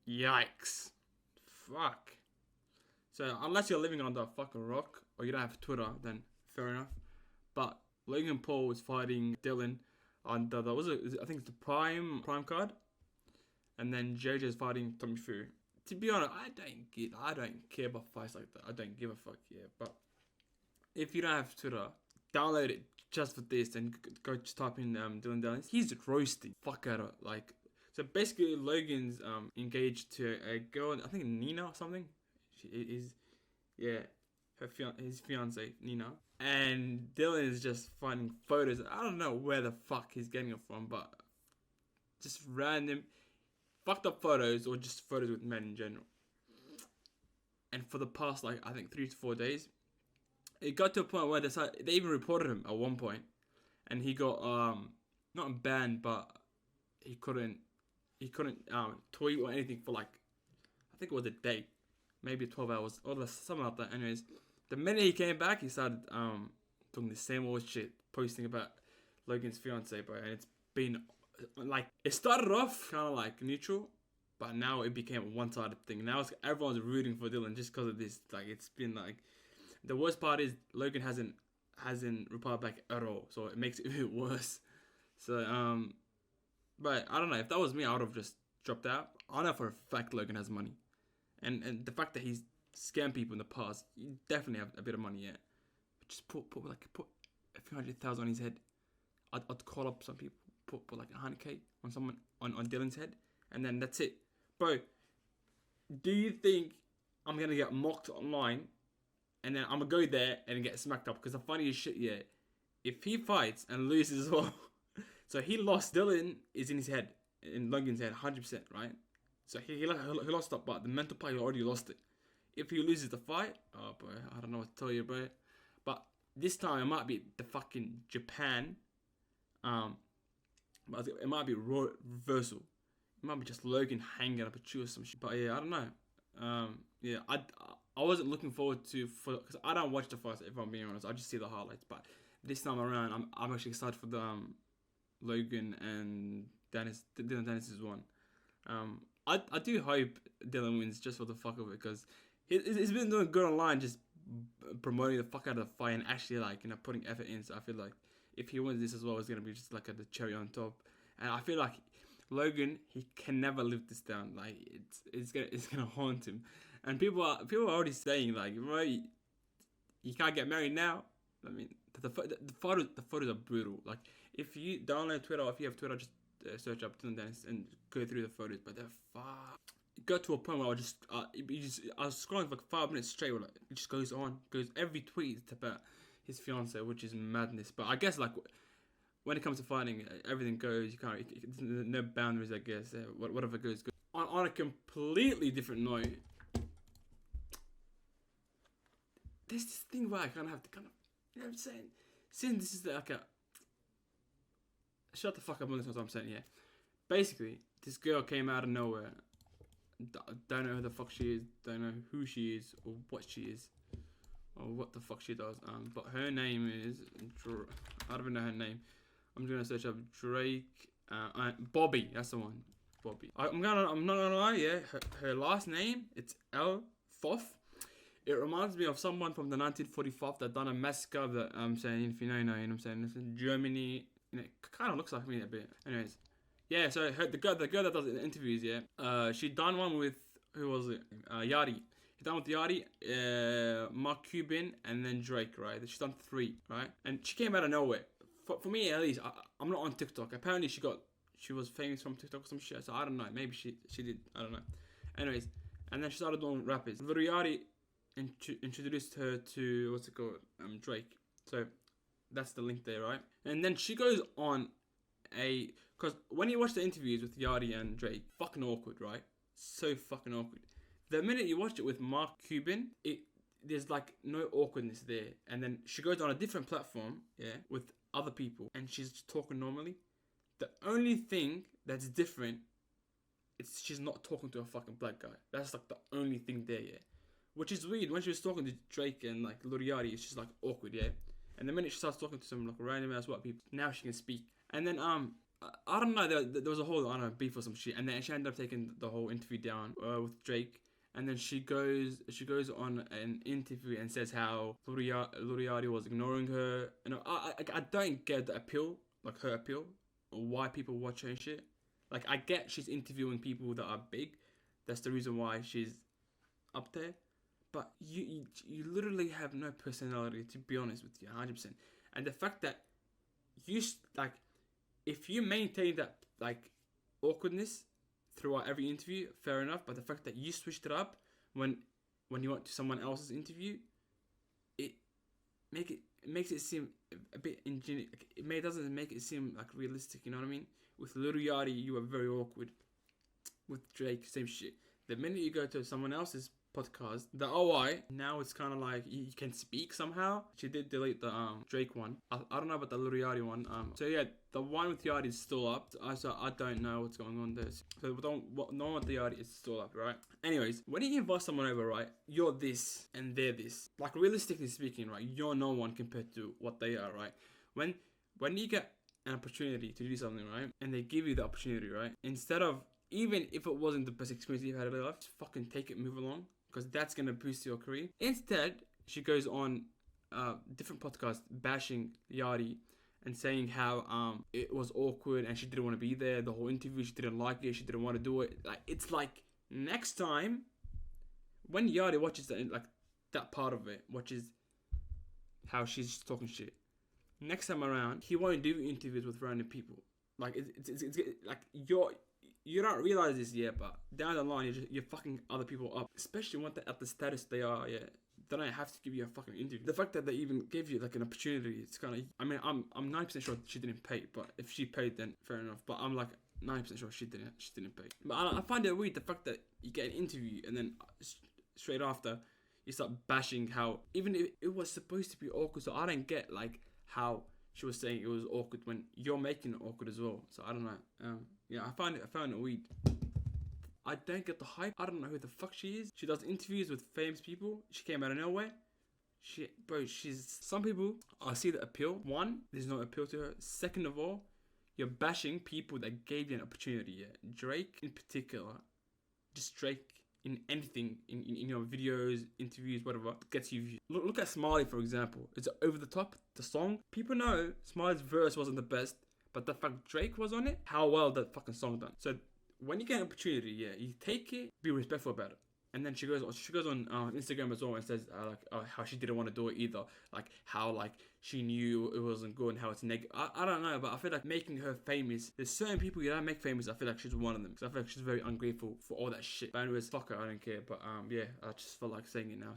Yikes. Fuck. So unless you're living under a fucking rock or you don't have Twitter, then fair enough. But Logan Paul was fighting Dylan on the I think it's the Prime card, and then JJ's fighting Tommy Fury. To be honest, I don't care about fights like that. I don't give a fuck. Yeah, but if you don't have Twitter, download it just for this and go just type in Dylan Dallins. He's roasting fuck out of like. So basically, Logan's engaged to a girl. I think Nina or something. She is, yeah, his fiance Nina. And Dylan is just finding photos. I don't know where the fuck he's getting it from, but just random fucked up photos or just photos with men in general. And for the past, like, I think 3 to 4 days, it got to a point where they even reported him at one point, and he got not banned, but he couldn't tweet or anything for like, I think it was a day, maybe 12 hours or something like that. Anyways, the minute he came back, he started talking the same old shit, posting about Logan's fiance, bro. And it's been like, it started off kind of like neutral, but now it became a one-sided thing. Now everyone's rooting for Dylan just because of this. Like, it's been like, the worst part is Logan hasn't replied back at all, so it makes it even worse. So but I don't know, if that was me, I would have just dropped out. I know for a fact Logan has money, and the fact that he's scammed people in the past, you definitely have a bit of money, yeah. But just put a few 100,000 on his head. I'd call up some people, put like 100k on someone on Dylan's head, and then that's it, bro. Do you think I'm gonna get mocked online, and then I'm gonna go there and get smacked up? Because the funniest shit, yeah, if he fights and loses as well, so he lost. Dylan is in his head, in Logan's head, 100%, right? So he lost that, but the mental part, he already lost it. If he loses the fight, oh bro, I don't know what to tell you, bro. But this time it might be the fucking Japan, but it might be reversal. It might be just Logan hanging up a tree or some shit. But yeah, I don't know. Yeah, I wasn't looking forward to because I don't watch the fights, if I'm being honest. I just see the highlights. But this time around, I'm actually excited for the Logan and Dylan Dennis's one. I do hope Dylan wins just for the fuck of it, because he's been doing good online, just promoting the fuck out of the fight and actually, like, you know, putting effort in. So I feel like if he wins this as well, it's gonna be just like the cherry on top. And I feel like Logan, he can never live this down. Like, it's gonna haunt him. And people are already saying, like, right, you can't get married now. I mean, the photos are brutal. Like, if you download Twitter, or if you have Twitter, just search up Dylan Dennis and go through the photos. But they're far. It got to a point where I was scrolling for like 5 minutes straight. Where, like, it just goes every tweet is about his fiance, which is madness. But I guess, like, when it comes to fighting, everything goes. You can't. No boundaries, I guess. Whatever goes. On a completely different note, there's this thing where I kind of have to you know what I'm saying? Since this is like a... Shut the fuck up and listen to what I'm saying, yeah. Basically, this girl came out of nowhere. Don't know who the fuck she is. Don't know who she is or what she is. Or what the fuck she does. But her name is... I don't even know her name. I'm just gonna search up Drake. Bobby, that's the one. Bobby. I'm not gonna lie, yeah. Her last name, it's L. Foff. It reminds me of someone from the 1945 that done a massacre that I'm saying, if you know, what I'm saying. It's in Germany. You know, it kind of looks like me a bit. Anyways, yeah. So the girl that does the interviews, yeah. She done one with, who was it? Yachty. She done with Yachty, Mark Cuban, and then Drake, right? She's done 3, right? And she came out of nowhere. For me at least, I'm not on TikTok. Apparently she was famous from TikTok or some shit. So I don't know. Maybe she did. I don't know. Anyways, and then she started doing rappers. Little Yachty introduced her to, what's it called? Drake. So that's the link there, right? And then she goes on because when you watch the interviews with Yachty and Drake, fucking awkward, right? So fucking awkward. The minute you watch it with Mark Cuban, there's like no awkwardness there. And then she goes on a different platform, yeah, with other people, and she's just talking normally. The only thing that's different is she's not talking to a fucking black guy. That's like the only thing there, yeah. Which is weird. When she was talking to Drake and like Lil Yachty, it's just like awkward, yeah. And the minute she starts talking to some like random ass white people, now she can speak. And then I don't know. There was a whole, I don't know, beef or some shit, and then she ended up taking the whole interview down with Drake. And then she goes on an interview and says how Luriati was ignoring her. And I don't get the appeal, like her appeal, or why people watch her and shit. Like, I get she's interviewing people that are big. That's the reason why she's up there. But you literally have no personality, to be honest with you, 100%. And the fact that like, if you maintain that like awkwardness throughout every interview, fair enough. But the fact that you switched it up when you went to someone else's interview, it makes it seem a bit ingenuous. Doesn't make it seem like realistic. You know what I mean? With Lil Yachty, you were very awkward. With Drake, same shit. The minute you go to someone else's podcast, the OI, now it's kind of like you can speak somehow. She did delete the Drake one. I don't know about the Lil Yachty one. So yeah, the one with Yachty is still up. So I don't know what's going on there. So no one with the Yachty is still up, right? Anyways, when you invite someone over, right, you're this and they're this. Like, realistically speaking, right, you're no one compared to what they are, right? When you get an opportunity to do something, right, and they give you the opportunity, right, instead of, even if it wasn't the best experience you've had in your life, just fucking take it, move along, because that's gonna boost your career. Instead, she goes on different podcasts bashing Yachty and saying how it was awkward and she didn't want to be there. The whole interview, she didn't like it, she didn't want to do it. Like, it's like, next time when Yachty watches that part of it, watches how she's talking shit, next time around, he won't do interviews with random people. Like, it's like, you don't realize this yet, but down the line, you're fucking other people up. Especially when at the status they are, yeah. They don't have to give you a fucking interview. The fact that they even gave you like an opportunity, it's kind of, I mean, I'm 90% sure she didn't pay, but if she paid, then fair enough. But I'm like 90% sure she didn't pay. But I find it weird, the fact that you get an interview and then straight after, you start bashing how, even if it was supposed to be awkward, so I don't get like how she was saying it was awkward when you're making it awkward as well. So I don't know. Yeah, I found it weird. I don't get the hype. I don't know who the fuck she is. She does interviews with famous people. She came out of nowhere. She's, some people, I see the appeal. One, there's no appeal to her. Second of all, you're bashing people that gave you an opportunity. Yeah? Drake in particular, just Drake in anything, in your videos, interviews, whatever, gets you views. Look at Smiley, for example. It's over the top. The song, people know Smiley's verse wasn't the best, but the fact Drake was on it, how well that fucking song done. So when you get an opportunity, yeah, you take it, be respectful about it. And then she goes on Instagram as well and says how she didn't want to do it either, like how like she knew it wasn't good and how it's negative. I don't know, but I feel like making her famous, there's certain people you don't make famous. I feel like she's one of them, because I feel like she's very ungrateful for all that shit. But anyways, fuck her, I don't care. But yeah, I just felt like saying it now.